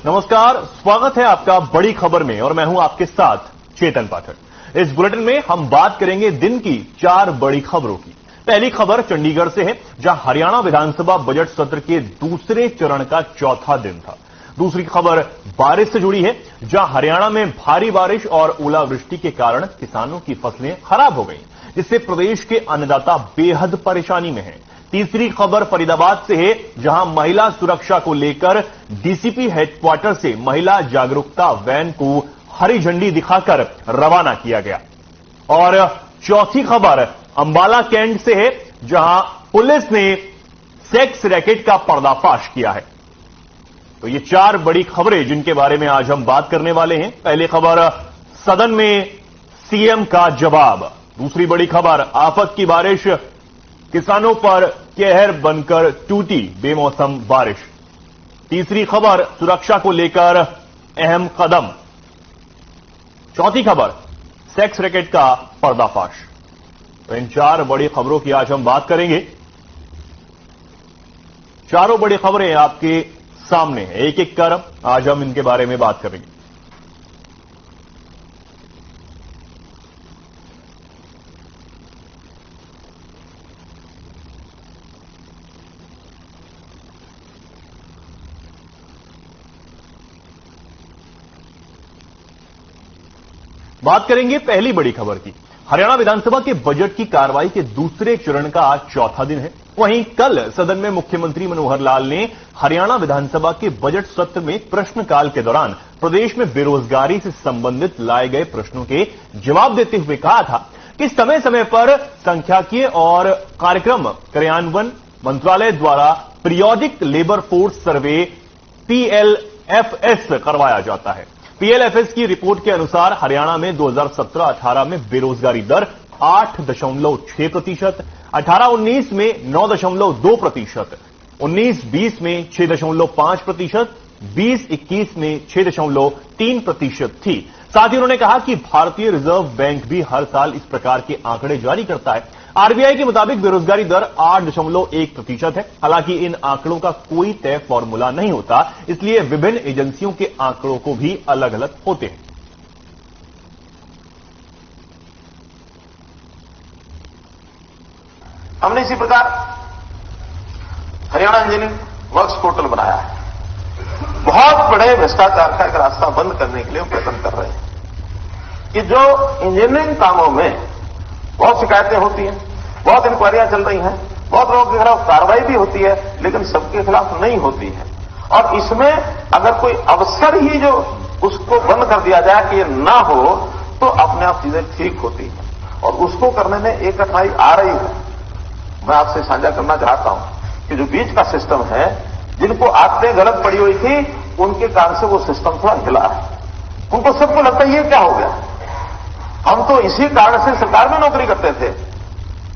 नमस्कार, स्वागत है आपका बड़ी खबर में और मैं हूं आपके साथ चेतन पाठक। इस बुलेटिन में हम बात करेंगे दिन की 4 बड़ी खबरों की। पहली खबर चंडीगढ़ से है, जहां हरियाणा विधानसभा बजट सत्र के दूसरे चरण का चौथा दिन था। दूसरी खबर बारिश से जुड़ी है, जहां हरियाणा में भारी बारिश और ओलावृष्टि के कारण किसानों की फसलें खराब हो गई, जिससे प्रदेश के अन्नदाता बेहद परेशानी में हैं। तीसरी खबर फरीदाबाद से है, जहां महिला सुरक्षा को लेकर डीसीपी हेडक्वार्टर से महिला जागरूकता वैन को हरी झंडी दिखाकर रवाना किया गया। और चौथी खबर अंबाला कैंट से है, जहां पुलिस ने सेक्स रैकेट का पर्दाफाश किया है। तो ये 4 बड़ी खबरें जिनके बारे में आज हम बात करने वाले हैं। पहली खबर, सदन में सीएम का जवाब। दूसरी बड़ी खबर, आफत की बारिश, किसानों पर कहर बनकर टूटी बेमौसम बारिश। तीसरी खबर, सुरक्षा को लेकर अहम कदम। चौथी खबर, सेक्स रैकेट का पर्दाफाश। तो इन 4 बड़ी खबरों की आज हम बात करेंगे। चारों बड़ी खबरें आपके सामने हैं, एक एक कर आज हम इनके बारे में बात करेंगे। बात करेंगे पहली बड़ी खबर की। हरियाणा विधानसभा के बजट की कार्रवाई के दूसरे चरण का आज चौथा दिन है। वहीं कल सदन में मुख्यमंत्री मनोहर लाल ने हरियाणा विधानसभा के बजट सत्र में प्रश्नकाल के दौरान प्रदेश में बेरोजगारी से संबंधित लाए गए प्रश्नों के जवाब देते हुए कहा था कि समय समय पर सांख्यिकीय और कार्यक्रम क्रियान्वयन मंत्रालय द्वारा periodic labour force survey PLFS करवाया जाता है। PLFS की रिपोर्ट के अनुसार हरियाणा में 2017-18 में बेरोजगारी दर 8.6%, 18-19 में 9.2%, 19-20 में 6.5%, 20-21 में 6.3% थी। साथ ही उन्होंने कहा कि भारतीय रिजर्व बैंक भी हर साल इस प्रकार के आंकड़े जारी करता है। आरबीआई के मुताबिक बेरोजगारी दर 8.1% है। हालांकि इन आंकड़ों का कोई तय फॉर्मूला नहीं होता, इसलिए विभिन्न एजेंसियों के आंकड़ों को भी अलग अलग होते हैं। हमने इसी प्रकार हरियाणा इंजीनियरिंग वर्क्स पोर्टल बनाया है। बहुत बड़े भ्रष्टाचार का एक रास्ता बंद करने के लिए हम प्रयत्न कर रहे हैं कि जो इंजीनियरिंग कामों में बहुत शिकायतें होती हैं, बहुत इंक्वायरियां चल रही हैं, बहुत लोगों के खिलाफ कार्रवाई भी होती है, लेकिन सबके खिलाफ नहीं होती है। और इसमें अगर कोई अवसर ही जो उसको बंद कर दिया जाए कि ये ना हो, तो अपने आप चीजें ठीक होती हैं। और उसको करने में एक कठिनाई आ रही है। मैं आपसे साझा करना चाहता हूं कि जो बीच का सिस्टम है, जिनको आदतें गलत पड़ी हुई थी, उनके कारण से वो सिस्टम थोड़ा हिला है। उनको सबको लगता है ये क्या हो गया, हम तो इसी कारण से सरकार में नौकरी करते थे।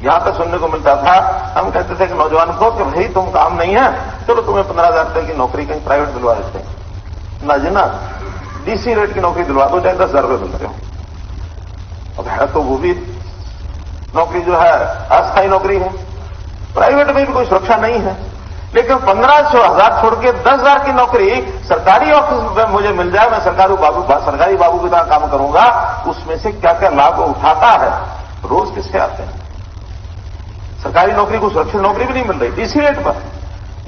यहां तक सुनने को मिलता था, हम कहते थे कि नौजवान को कि भाई तुम काम नहीं है, चलो तुम्हें 15,000 रुपए की नौकरी कहीं प्राइवेट दिलवा देते हैं ना जी ना, डीसी रेट की नौकरी दिलवा दो, चाहे 10,000 रुपए मिल रहे हो। अब है तो वो भी नौकरी जो है अस्थायी नौकरी है, प्राइवेट में भी कोई सुरक्षा नहीं है। लेकिन 15,000 छोड़ के 10,000 की नौकरी सरकारी ऑफिस में मुझे मिल जाए, मैं सरकारी बाबू की तरह काम करूंगा, उसमें से क्या क्या लाभ उठाता है। रोज किससे आते हैं, सरकारी नौकरी को सुरक्षित नौकरी भी नहीं मिल रही डीसी रेट पर।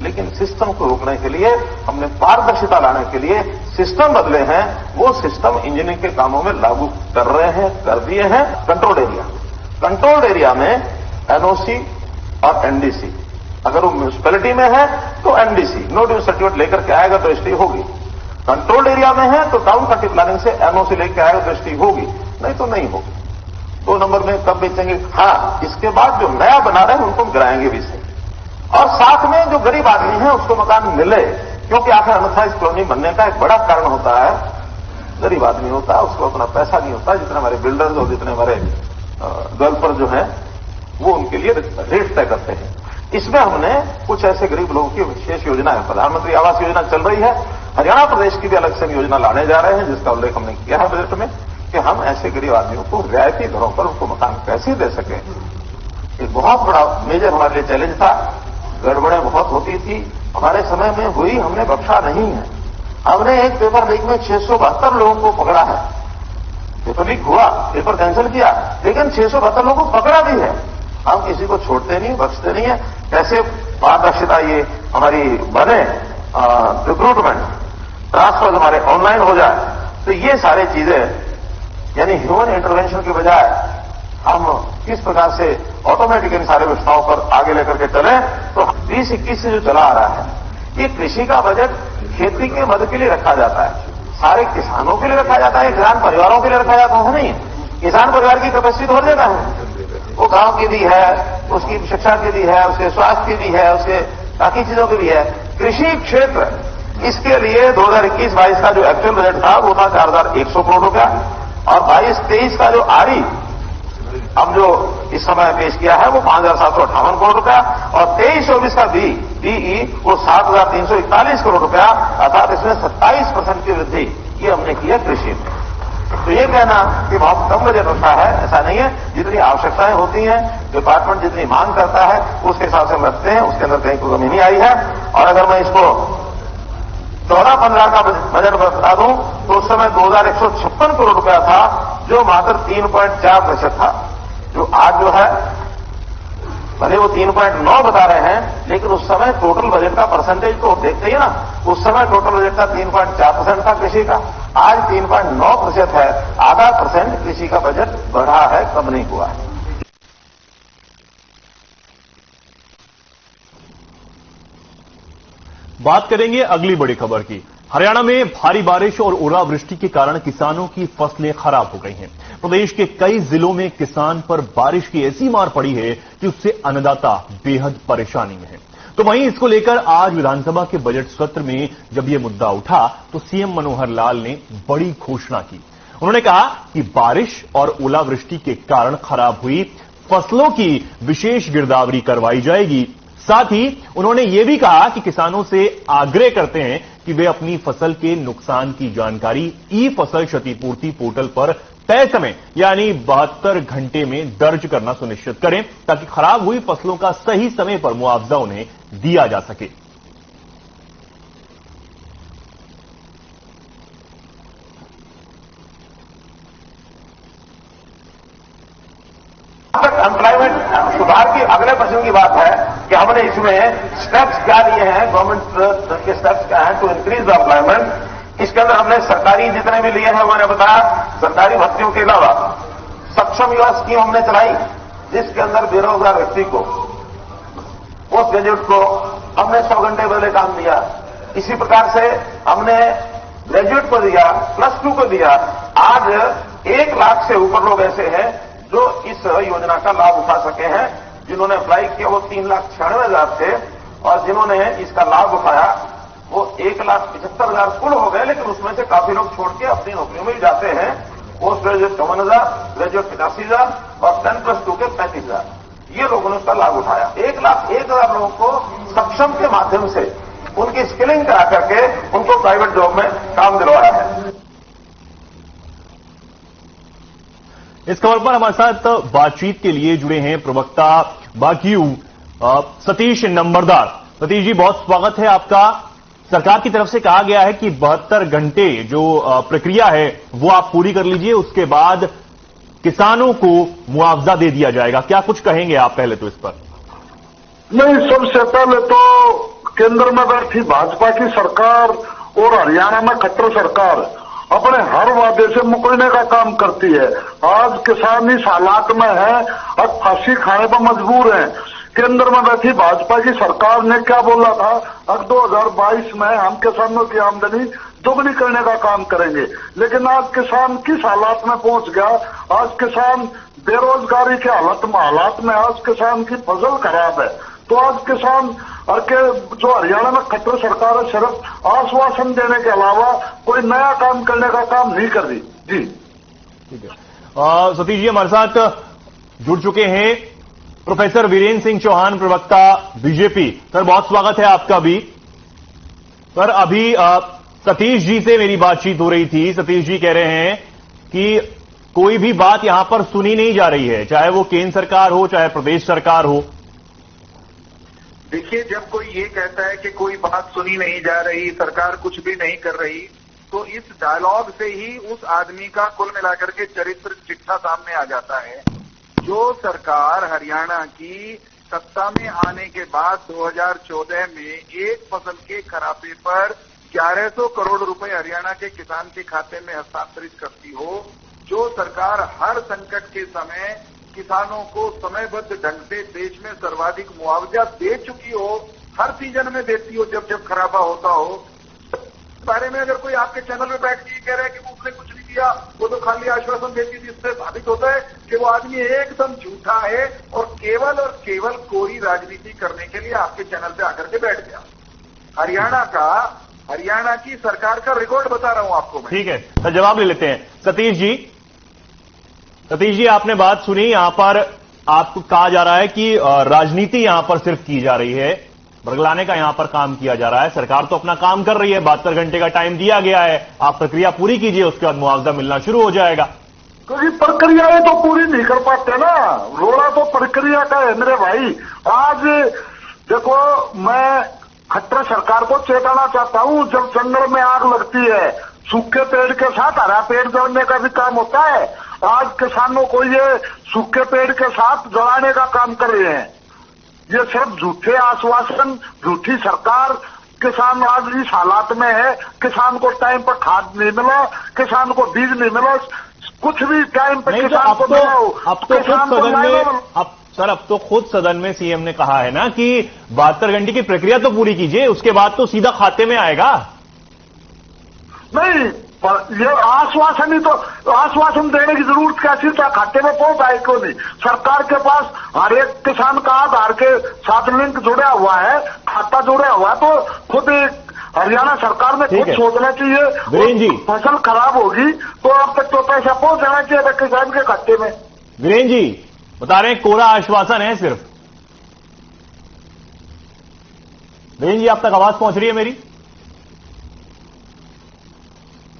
लेकिन सिस्टम को रोकने के लिए, हमने पारदर्शिता लाने के लिए सिस्टम बदले हैं। वो सिस्टम इंजीनियरिंग के कामों में लागू कर रहे हैं, कर दिए हैं। कंट्रोल्ड एरिया में एनओसी और एनडीसी, अगर वो म्यूनिसिपैलिटी में है तो एनडीसी नो ड्यूज सर्टिफिकेट लेकर के आएगा तो रजिस्ट्री होगी। कंट्रोल्ड एरिया में है तो टाउन प्लानिंग प्लानिंग से एनओसी लेकर आएगा तो रजिस्ट्री होगी, नहीं तो नहीं होगी। 2 नंबर में कब बेचेंगे? हाँ, इसके बाद जो नया बना रहे हैं उनको गिराएंगे भी सही। और साथ में जो गरीब आदमी है उसको मकान मिले, क्योंकि आखिर अन्यथा इस कॉलोनी बनने का एक बड़ा कारण होता है गरीब आदमी होता है, उसको अपना पैसा नहीं होता। जितने हमारे बिल्डर्स और जितने हमारे डेवलपर जो है वो उनके लिए रेट तय करते हैं। इसमें हमने कुछ ऐसे गरीब लोगों की विशेष योजना है, प्रधानमंत्री आवास योजना चल रही है, हरियाणा प्रदेश की भी अलग से योजना लाने जा रहे हैं, जिसका उल्लेख हमने किया है बजट में कि हम ऐसे गरीब आदमियों को रियायती दरों पर उनको मकान कैसे दे सकें। एक बहुत बड़ा मेजर हमारे लिए चैलेंज था। गड़बड़ें बहुत होती थी, हमारे समय में हुई, हमने बख्शा नहीं है। हमने एक पेपर लीक में 672 लोगों को पकड़ा है। पेपर लीक हुआ, पेपर कैंसिल किया, लेकिन 672 लोगों को पकड़ा भी है। हम किसी को छोड़ते नहीं, बख्शते नहीं है। कैसे पारदर्शिता ये हमारी बने, रिक्रूटमेंट ट्रांसफर हमारे ऑनलाइन हो जाए, तो ये सारी चीजें यानी ह्यूमन इंटरवेंशन की बजाय हम किस प्रकार से ऑटोमेटिक इन सारे व्यवस्थाओं पर आगे लेकर के चले। तो 2021 से जो चला आ रहा है, ये कृषि का बजट खेती के मदद के लिए रखा जाता है, सारे किसानों के लिए रखा जाता है, किसान परिवारों के लिए रखा जाता है। नहीं, किसान परिवार की कैपेसिटी तो हो जाता है, वो गांव की भी है, उसकी शिक्षा की भी है, उसके स्वास्थ्य की भी है, उसके बाकी चीजों की भी है। कृषि क्षेत्र इसके लिए 2021-22 का जो एक्चुअल बजट था वो था 4100 करोड़ रुपया, और 22-23 का जो आरई अब जो इस समय पेश किया है वो 5758 करोड़ रुपया, और 23-24 का बीई वो 7341 करोड़ रुपया, अर्थात इसमें 27% की वृद्धि ये हमने की है कृषि में। तो ये कहना कि बहुत कम बजट रखा है, ऐसा नहीं है। जितनी आवश्यकताएं होती हैं, डिपार्टमेंट जितनी मांग करता है उसके हिसाब से हम रखते हैं, उसके अंदर कहीं कोई कमी नहीं आई है। और अगर मैं इसको 14-15 का बजट बता दूं तो उस समय 2156 करोड़ रुपया था, जो मात्र 3.4% था। जो आज जो है भले वो 3.9 बता रहे हैं, लेकिन उस समय टोटल बजट का परसेंटेज तो देखते ही ना, उस समय टोटल बजट का 3.4% था कृषि का, आज 3.9% है। आधा % कृषि का बजट बढ़ा है, कम नहीं हुआ है। बात करेंगे अगली बड़ी खबर की। हरियाणा में भारी बारिश और ओलावृष्टि के कारण किसानों की फसलें खराब हो गई हैं। प्रदेश के कई जिलों में किसान पर बारिश की ऐसी मार पड़ी है कि उससे अन्नदाता बेहद परेशानी में है। तो वहीं इसको लेकर आज विधानसभा के बजट सत्र में जब यह मुद्दा उठा तो सीएम मनोहर लाल ने बड़ी घोषणा की। उन्होंने कहा कि बारिश और ओलावृष्टि के कारण खराब हुई फसलों की विशेष गिरदावरी करवाई जाएगी। साथ ही उन्होंने यह भी कहा कि किसानों से आग्रह करते हैं कि वे अपनी फसल के नुकसान की जानकारी ई फसल क्षतिपूर्ति पोर्टल पर तय समय यानी 72 घंटे में दर्ज करना सुनिश्चित करें, ताकि खराब हुई फसलों का सही समय पर मुआवजा उन्हें दिया जा सके। एम्प्लॉयमेंट सुधार की अगले प्रश्न की बात है कि हमने इसमें स्टेप्स क्या लिए हैं, गवर्नमेंट के स्टेप्स क्या हैं टू इंक्रीज द एम्प्लॉयमेंट। इसके अंदर हमने सरकारी जितने भी लिए हैं मैंने बताया, सरकारी भर्तियों के अलावा सक्षम युवा स्कीम हमने चलाई, जिसके अंदर बेरोजगार व्यक्ति को पोस्ट ग्रेजुएट को हमने 100 घंटे बदले काम दिया। इसी प्रकार से हमने ग्रेजुएट को दिया, +2 को दिया। आज 1 लाख से ऊपर लोग ऐसे हैं जो इस योजना का लाभ उठा सके हैं। जिन्होंने अप्लाई किया वो 3,96,000 थे, और जिन्होंने इसका लाभ उठाया वो 1,75,000 कुल हो गए, लेकिन उसमें से काफी लोग छोड़ के अपनी नौकरियों में जाते हैं। पोस्ट ग्रेजुएट 54,000, ग्रेजुएट 85,000 और 10+2 के 35,000, ये लोगों ने उसका लाभ उठाया। 1,01,000 लोगों को सक्षम के माध्यम से उनकी स्किलिंग करा करके उनको प्राइवेट जॉब में काम दिलवाया है। इस खबर पर हमारे साथ बातचीत के लिए जुड़े हैं प्रवक्ता बाक्यू सतीश नंबरदार। सतीश जी, बहुत स्वागत है आपका। सरकार की तरफ से कहा गया है कि 72 घंटे जो प्रक्रिया है वो आप पूरी कर लीजिए, उसके बाद किसानों को मुआवजा दे दिया जाएगा। क्या कुछ कहेंगे आप पहले तो इस पर? नहीं, सबसे पहले तो केंद्र में बैठी भाजपा की सरकार और हरियाणा में खट्टर सरकार अपने हर वादे से मुकरने का काम करती है। आज किसान इस हालात में है, अब फांसी खाने पर मजबूर है। केंद्र में बैठी भाजपा की सरकार ने क्या बोला था, अब 2022 में हम किसानों की आमदनी दोगुनी करने का काम करेंगे, लेकिन आज किसान किस हालात में पहुंच गया। आज किसान बेरोजगारी के हालात में आज किसान की फसल खराब है। तो आज किसान और के जो हरियाणा में खट्टर सरकार है, सिर्फ आश्वासन देने के अलावा कोई नया काम करने का काम नहीं कर रही। जी ठीक है। सतीश जी, हमारे साथ जुड़ चुके हैं प्रोफेसर वीरेंद्र सिंह चौहान, प्रवक्ता बीजेपी। सर, बहुत स्वागत है आपका भी। सर, अभी सतीश जी से मेरी बातचीत हो रही थी। सतीश जी कह रहे हैं कि कोई भी बात यहां पर सुनी नहीं जा रही है, चाहे वो केंद्र सरकार हो चाहे प्रदेश सरकार हो। देखिए, जब कोई ये कहता है कि कोई बात सुनी नहीं जा रही, सरकार कुछ भी नहीं कर रही, तो इस डायलॉग से ही उस आदमी का कुल मिलाकर के चरित्र चिट्ठा सामने आ जाता है। जो सरकार हरियाणा की सत्ता में आने के बाद 2014 में एक फसल के खराबे पर 1100 करोड़ रुपए हरियाणा के किसान के खाते में हस्तांतरित करती हो, जो सरकार हर संकट के समय किसानों को समयबद्ध ढंग से देश में सर्वाधिक मुआवजा दे चुकी हो, हर सीजन में देती हो जब जब खराबा होता हो, इस बारे में अगर कोई आपके चैनल में बैठ के कह रहा है कि वो उसने कुछ नहीं किया, वो तो खाली आश्वासन देती थी, इससे साबित होता है कि वो आदमी एकदम झूठा है और केवल कोई राजनीति करने के लिए आपके चैनल पे आकर के बैठ गया। हरियाणा की सरकार का रिकॉर्ड बता रहा हूं आपको मैं। ठीक है सर, जवाब ले लेते हैं। सतीश जी आपने बात सुनी। यहां पर आपको कहा जा रहा है कि राजनीति यहां पर सिर्फ की जा रही है, बरगलाने का यहां पर काम किया जा रहा है। सरकार तो अपना काम कर रही है, 72 घंटे का टाइम दिया गया है, आप प्रक्रिया पूरी कीजिए, उसके बाद मुआवजा मिलना शुरू हो जाएगा। तो ये प्रक्रियाएं तो पूरी नहीं कर पाते ना, रोड़ा तो प्रक्रिया का है मेरे भाई। आज देखो, मैं खट्टर सरकार को चेताना चाहता हूं, जब जंगल में आग लगती है, सूखे पेड़ के साथ हरा पेड़ जोड़ने का भी काम होता है। आज किसानों को ये सूखे पेड़ के साथ जलाने का काम कर रहे हैं। ये सिर्फ झूठे आश्वासन, झूठी सरकार। किसान आज इस हालात में है, किसान को टाइम पर खाद नहीं मिला, किसान को बीज नहीं मिला, कुछ भी टाइम पर किसान को मिला हो। अब तो खुद सदन में सीएम ने कहा है ना कि 72 घंटे की प्रक्रिया तो पूरी कीजिए, उसके बाद तो सीधा खाते में आएगा। नहीं, ये आश्वासन ही तो, आश्वासन देने की जरूरत कैसी था? खाते में पहुंच आए क्यों नहीं? सरकार के पास हर एक किसान का आधार के साथ लिंक जुड़ा हुआ है, खाता जुड़ा हुआ है, तो खुद हरियाणा सरकार ने खुद सोचना चाहिए। वीरेंद्र जी, फसल खराब होगी तो अब तक तो पैसा पहुंच जाना चाहिए किसान के खाते में। वीरेंद्र जी बता रहे हैं कोरा आश्वासन है सिर्फ। वीरेंद्र जी आप तक आवाज पहुंच रही है मेरी?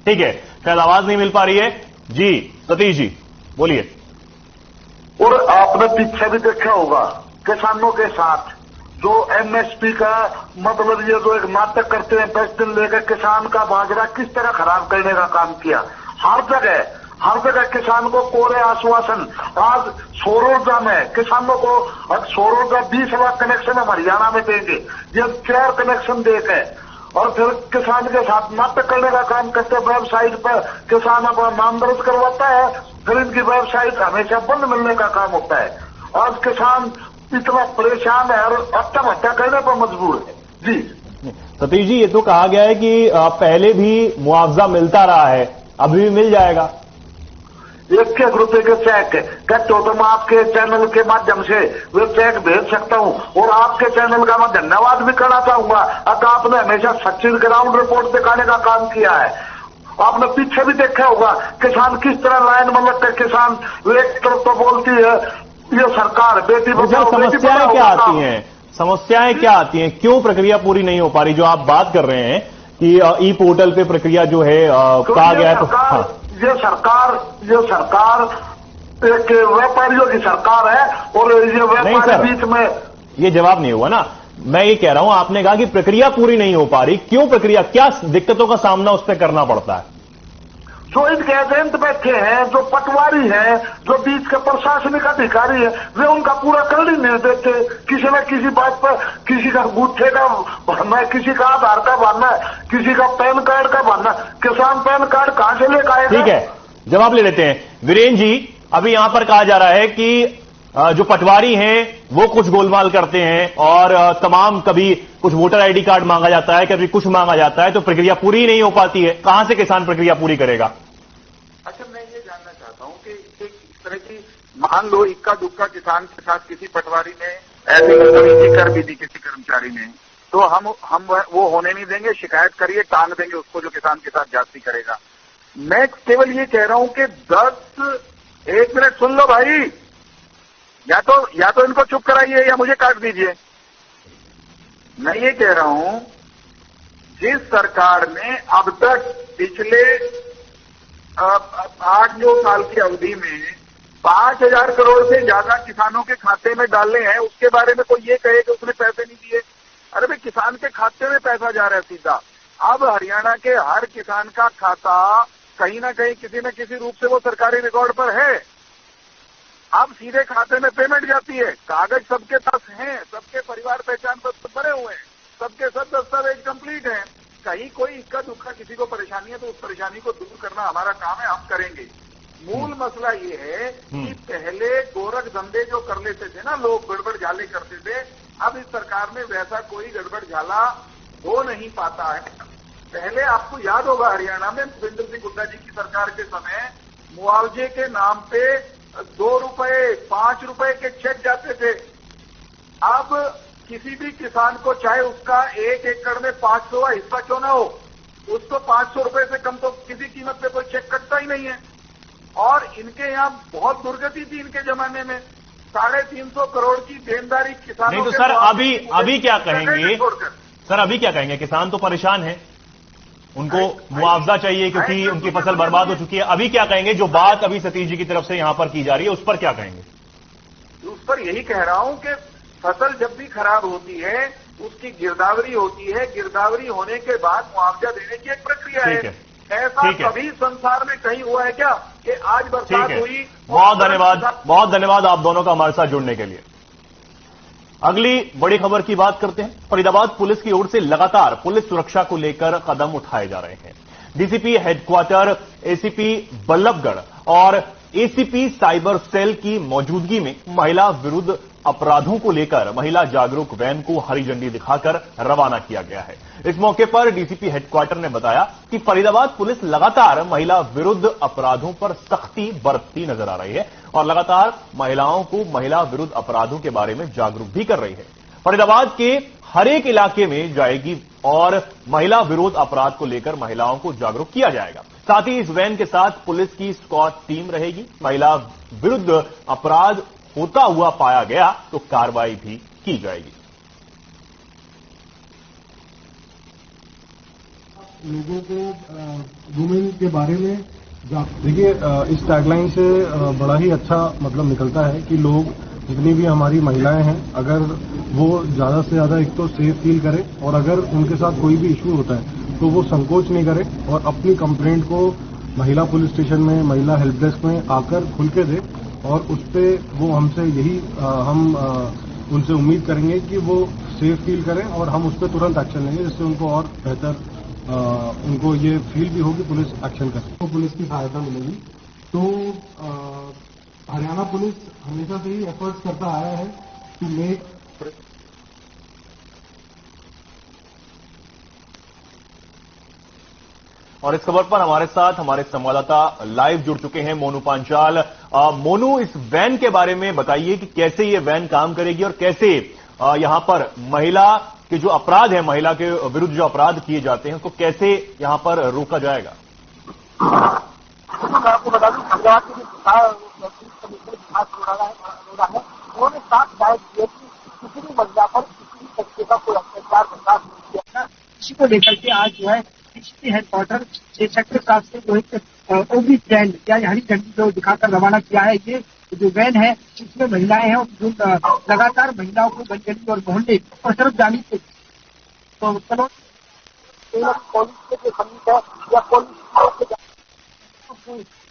ठीक है, शायद आवाज नहीं मिल पा रही है जी। सतीश जी बोलिए। और आपने पीछे भी देखा होगा, किसानों के साथ जो एमएसपी का मतलब ये जो एक नाटक करते हैं, 10 दिन लेकर किसान का बाजरा किस तरह खराब करने का काम किया। हर जगह किसान को कोरे आश्वासन। आज सौर ऊर्जा में किसानों को सौर ऊर्जा 20 लाख कनेक्शन हम हरियाणा में देंगे, ये 4 कनेक्शन देके, और फिर किसान के साथ नाटक करने का काम करते हैं। वेबसाइट पर किसान अपना नाम दर्ज करवाता है, फिर इनकी वेबसाइट हमेशा बंद मिलने का काम होता है। आज किसान इतना परेशान है और आत्महत्या करने पर मजबूर है। जी सतीश जी, ये तो कहा गया है कि पहले भी मुआवजा मिलता रहा है, अभी भी मिल जाएगा। 1 रुपए के चेक कहते हो तो मैं आपके चैनल के माध्यम से वो चेक भेज सकता हूं, और आपके चैनल का मैं धन्यवाद भी करना चाहूंगा। अगर आपने हमेशा सच्ची ग्राउंड रिपोर्ट दिखाने का काम किया है। आपने पीछे भी देखा होगा किसान किस तरह लाइन में लगकर किसान एक तरफ तो बोलती है ये सरकार बेटी बचाओ बेटी पढ़ाओ। क्या आती हैं समस्याएं, क्या आती हैं, क्यों प्रक्रिया पूरी नहीं हो पा रही? जो आप बात कर रहे हैं कि ई पोर्टल पे प्रक्रिया जो है कहा गया है, तो ये सरकार एक व्यापारियों की सरकार है, और ये व्यापारी बीच में। ये जवाब नहीं हुआ ना। मैं ये कह रहा हूं, आपने कहा कि प्रक्रिया पूरी नहीं हो पा रही, क्यों प्रक्रिया, क्या दिक्कतों का सामना उस पर करना पड़ता है? जो इनके एजेंट बैठे हैं, जो पटवारी हैं, जो बीच के प्रशासनिक अधिकारी हैं, वे उनका पूरा कर ही नहीं देते। किसी न किसी बात पर किसी का बूथे का भरना है, किसी का आधार का भरना है, किसी का पैन कार्ड का भरना। किसान पैन कार्ड कहां से लेकर आएगा? ठीक है, जवाब ले लेते हैं। वीरेंद्र जी, अभी यहां पर कहा जा रहा है कि जो पटवारी हैं वो कुछ गोलमाल करते हैं, और तमाम कभी कुछ वोटर आईडी कार्ड मांगा जाता है, कभी कुछ मांगा जाता है, तो प्रक्रिया पूरी नहीं हो पाती है। कहां से किसान प्रक्रिया पूरी करेगा? अच्छा, मैं ये जानना चाहता हूं कि इस तरह की, मान लो इक्का दुक्का किसान के साथ किसी पटवारी ने ऐसी बदतमीजी कर भी दी किसी कर्मचारी ने, तो हम वो होने नहीं देंगे, शिकायत करिए, टांग देंगे उसको जो किसान के साथ जाति करेगा। मैं केवल ये कह रहा हूं कि 1 मिनट सुन लो भाई, या तो इनको चुप कराइए या मुझे काट दीजिए। मैं ये कह रहा हूं, जिस सरकार ने अब तक पिछले 8-9 साल की अवधि में 5,000 करोड़ से ज्यादा किसानों के खाते में डालने हैं, उसके बारे में कोई ये कहे कि उसने पैसे नहीं दिए। अरे भाई, किसान के खाते में पैसा जा रहा है सीधा। अब हरियाणा के हर किसान का खाता कहीं ना कहीं किसी न किसी रूप से वो सरकारी रिकॉर्ड पर है। अब सीधे खाते में पेमेंट जाती है, कागज सबके पास हैं, सबके परिवार पहचान पत्र भरे हुए हैं, सबके सब दस्तावेज कंप्लीट हैं। कहीं कोई इक्का दुक्का किसी को परेशानी है तो उस परेशानी को दूर करना हमारा काम है, हम करेंगे। मूल मसला ये है कि पहले गोरख धंधे जो कर लेते थे ना लोग, गड़बड़ झाले करते थे, अब इस सरकार में वैसा कोई गड़बड़ झाला हो नहीं पाता है। पहले आपको याद होगा हरियाणा में भूपेंद्र सिंह हुड्डा जी की सरकार के समय मुआवजे के नाम पे 2 रुपए 5 रुपए के चेक जाते थे। अब किसी भी किसान को चाहे उसका 1 एकड़ में 500 का हिस्सा क्यों ना हो, उसको 500 रुपए से कम तो किसी कीमत पे कोई चेक कटता ही नहीं है। और इनके यहाँ बहुत दुर्गति थी इनके जमाने में, 350 करोड़ की देनदारी किसानों नहीं तो के सर अभी क्या कहेंगे सर, अभी क्या कहेंगे? किसान तो परेशान है, उनको मुआवजा चाहिए क्योंकि उनकी फसल बर्बाद हो चुकी है। अभी क्या कहेंगे? जो बात अभी सतीश जी की तरफ से यहां पर की जा रही है उस पर क्या कहेंगे? उस पर यही कह रहा हूं कि फसल जब भी खराब होती है उसकी गिरदावरी होती है, गिरदावरी होने के बाद मुआवजा देने की एक प्रक्रिया है। ऐसा कभी संसार में कहीं हुआ है क्या कि आज बरसात हुई? बहुत धन्यवाद आप दोनों का हमारे साथ जुड़ने के लिए। अगली बड़ी खबर की बात करते हैं। फरीदाबाद पुलिस की ओर से लगातार पुलिस सुरक्षा को लेकर कदम उठाए जा रहे हैं। डीसीपी हेडक्वार्टर, एसीपी बल्लभगढ़ और एसीपी साइबर सेल की मौजूदगी में महिला विरुद्ध अपराधों को लेकर महिला जागरूक वैन को हरी झंडी दिखाकर रवाना किया गया है। इस मौके पर डीसीपी हेडक्वार्टर ने बताया कि फरीदाबाद पुलिस लगातार महिला विरुद्ध अपराधों पर सख्ती बरतती नजर आ रही है और लगातार महिलाओं को महिला विरुद्ध अपराधों के बारे में जागरूक भी कर रही है। फरीदाबाद के हर एक इलाके में जाएगी और महिला विरोध अपराध को लेकर महिलाओं को जागरूक किया जाएगा। साथ ही इस वैन के साथ पुलिस की स्क्वाड टीम रहेगी। महिला विरुद्ध अपराध होता हुआ पाया गया तो कार्रवाई भी की जाएगी। लोगों को वुमेन के बारे में देखिए, इस टैगलाइन से बड़ा ही अच्छा मतलब निकलता है कि लोग जितनी भी हमारी महिलाएं हैं, अगर वो ज्यादा से ज्यादा एक तो सेफ फील करें और अगर उनके साथ कोई भी इशू होता है तो वो संकोच नहीं करें और अपनी कंप्लेंट को महिला पुलिस स्टेशन में, महिला हेल्प डेस्क में आकर खुल के दे और उस पर वो हमसे यही हम उनसे उम्मीद करेंगे कि वो सेफ फील करें और हम उस पर तुरंत एक्शन लेंगे जिससे उनको और बेहतर उनको ये फील भी होगी पुलिस एक्शन कर तो पुलिस की सहायता मिलेगी। तो हरियाणा पुलिस हमेशा से ही एफर्ट्स करता आया है टू मेक और इस खबर पर हमारे साथ हमारे संवाददाता लाइव जुड़ चुके हैं, मोनू पांचाल। मोनू, इस वैन के बारे में बताइए कि कैसे ये वैन काम करेगी और कैसे यहां पर महिला के जो अपराध है, महिला के विरुद्ध जो अपराध किए जाते हैं उसको कैसे यहां पर रोका जाएगा? मैं आपको बता दूं, फरीदाबाद के उन्होंने साफ जायज किया कि किसी भी महिला पर किसी भी तरीके का कोई अत्याचार बर्दाश्त नहीं किया। इसी को लेकर के आज जो है डीसीपी हेडक्वार्टर सेक्टर 7 से जो एक ओबी ट्रेंड या हरी झंडी जो दिखाकर रवाना किया है। ये जो वैन है जिसमें महिलाएं हैं जो लगातार महिलाओं को गली और मोहल्ले और तरफ जाने से तो पुलिस के समीप है या पुलिस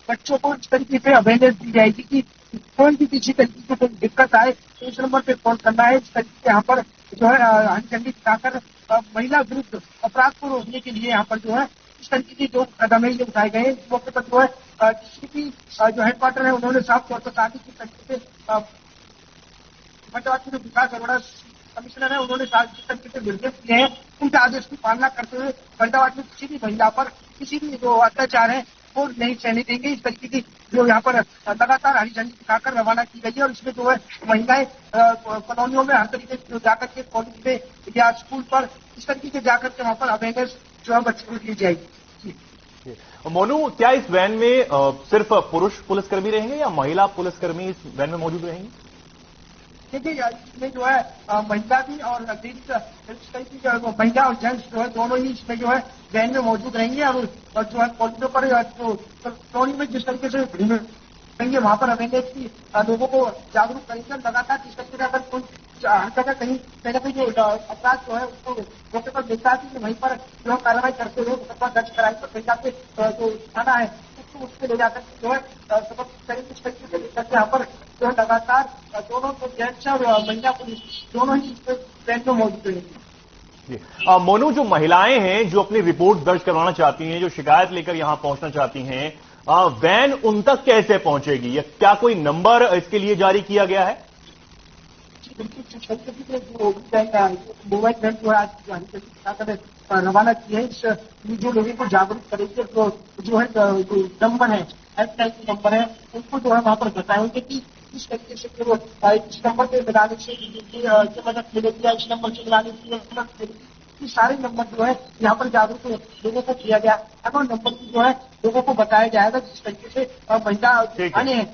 बच्चों को इस तरीके से अवेयरनेस दी जाएगी कि कोई भी किसी तरीके से कोई दिक्कत आए तो इस नंबर पे फोन करना है। इस तरीके से यहाँ पर जो है हरी झंडी दिखाकर महिला विरुद्ध अपराध को रोकने के लिए यहाँ पर जो है इस तरीके के जो कदम है ये उठाए गए हैं। इस मौके पर जो है डीसीपी जो हेडक्वार्टर है उन्होंने साफ तौर पर कहा कि किस तरीके से फरीदाबाद के जो विकास अरोड़ा कमिश्नर है उन्होंने जिस तरीके से निर्देश दिए हैं उनके आदेश की पालना करते हुए फरीदाबाद में किसी भी महिला पर किसी भी जो अत्याचार है वो नहीं सहने देंगे। इस तरीके की जो यहाँ पर लगातार हरी झंडी दिखाकर रवाना की गई है और इसमें जो है महिलाएं कॉलोनियों में हर तरीके से जो जाकर के कॉलेज में या स्कूल पर इस तरीके से जाकर के वहाँ पर अवेयरनेस जो है बच्चों को दी जाएगी। मोनू, क्या इस वैन में सिर्फ पुरुष पुलिसकर्मी रहेंगे या महिला पुलिसकर्मी इस वैन में मौजूद रहेंगी? देखिए, इसमें जो है महिला भी और महिला और जेंट्स जो है दोनों ही इसमें जो है वैन में मौजूद रहेंगे और जो है कॉलेजों पर कॉलोनी में जिस तरीके से करेंगे, वहां पर अवेयरनेस की लोगों को जागरूक करेंगे। लगातार जिस तरीके से अगर कोई हर जगह कहीं ना कहीं जो अपराध जो है उसको मौके पर मिलता है तो वहीं पर जो कार्रवाई करते हुए मुकदमा दर्ज कराई तो कहीं जाके जो थाना है उसको ले जाकर जो है सबक करेंगे। इस तरीके से लेकर यहाँ पर जो है लगातार दोनों जो जेंट्स और महिला पुलिस दोनों ही ट्रेन में मौजूद रहेंगे। मोनू, जो महिलाएं हैं जो अपनी रिपोर्ट दर्ज करवाना चाहती हैं, जो शिकायत लेकर यहां पहुंचना चाहती हैं, वैन उन तक कैसे पहुंचेगी या क्या कोई नंबर इसके लिए जारी किया गया है? मोबाइल वैन जो है आज रवाना की है, जो लोगों को जागरूक करेंगे। जो है नंबर है, हेल्पलाइन नंबर है, उनको जो है वहां पर बताएंगे कि इस तरीके से इस नंबर पे मिलाने से मदद मिलेगी या इस नंबर से मिलाने से मदद मिलेगी। ये सारे नंबर जो है यहाँ पर जागरूक लोगों को किया गया है। नंबर की जो है लोगों को बताया जाएगा जिस तरीके से महिला थाने हैं।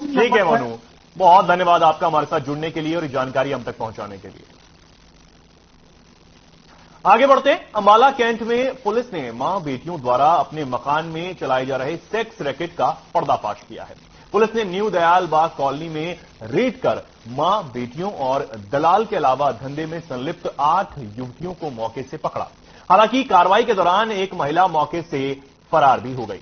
ठीक है मोनू, बहुत धन्यवाद आपका हमारे साथ जुड़ने के लिए और जानकारी हम तक पहुंचाने के लिए। आगे बढ़ते हैं। अंबाला कैंट में पुलिस ने मां बेटियों द्वारा अपने मकान में चलाए जा रहे सेक्स रैकेट का पर्दाफाश किया है। पुलिस ने न्यू दयाल बाग कॉलोनी में रेड कर मां बेटियों और दलाल के अलावा धंधे में संलिप्त 8 युवतियों को मौके से पकड़ा। हालांकि कार्रवाई के दौरान एक महिला मौके से फरार भी हो गई।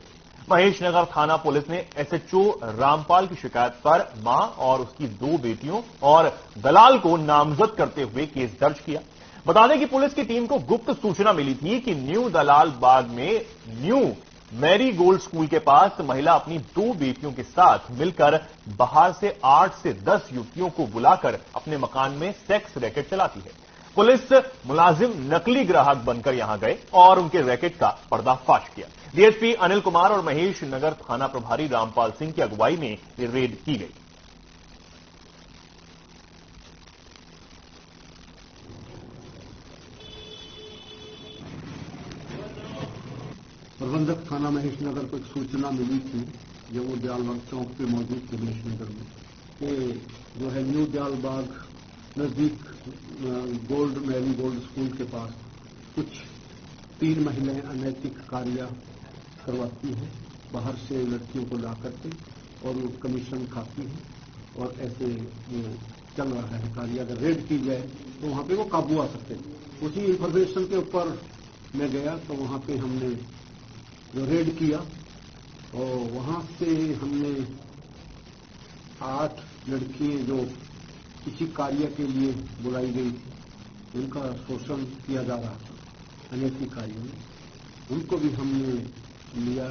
महेश नगर थाना पुलिस ने एसएचओ रामपाल की शिकायत पर मां और उसकी 2 बेटियों और दलाल को नामजद करते हुए केस दर्ज किया। बता दें कि पुलिस की टीम को गुप्त सूचना मिली थी कि न्यू दलाल बाग में न्यू मैरी गोल्ड स्कूल के पास महिला अपनी 2 बेटियों के साथ मिलकर बाहर से 8 से 10 युवतियों को बुलाकर अपने मकान में सेक्स रैकेट चलाती है। पुलिस मुलाजिम नकली ग्राहक बनकर यहां गए और उनके रैकेट का पर्दाफाश किया। डीएसपी अनिल कुमार और महेश नगर थाना प्रभारी रामपाल सिंह की अगुवाई में ये रेड की गई। प्रबंधक थाना महेश नगर को एक सूचना मिली थी जो वो दयालबाग चौक पे मौजूद थे महेश नगर में, कि जो है न्यू दयालबाग नजदीक गोल्ड मैरी गोल्ड स्कूल के पास कुछ 3 महिलाएं अनैतिक कार्य करवाती हैं, बाहर से लड़कियों को ला करके और वो कमीशन खाती हैं और ऐसे चल रहा है कार्य। अगर रेड की जाए तो वहां पे वो काबू आ सकते हैं। उसी इंफॉर्मेशन के ऊपर मैं गया तो वहां पे हमने जो रेड किया और वहां से हमने 8 लड़कियां जो किसी कार्य के लिए बुलाई गई थी, उनका शोषण किया जा रहा था अनैतिक कार्यों में, उनको भी हमने लिया।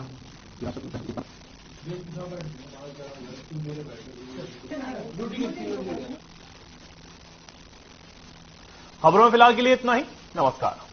खबरों में फिलहाल के लिए इतना ही। नमस्कार।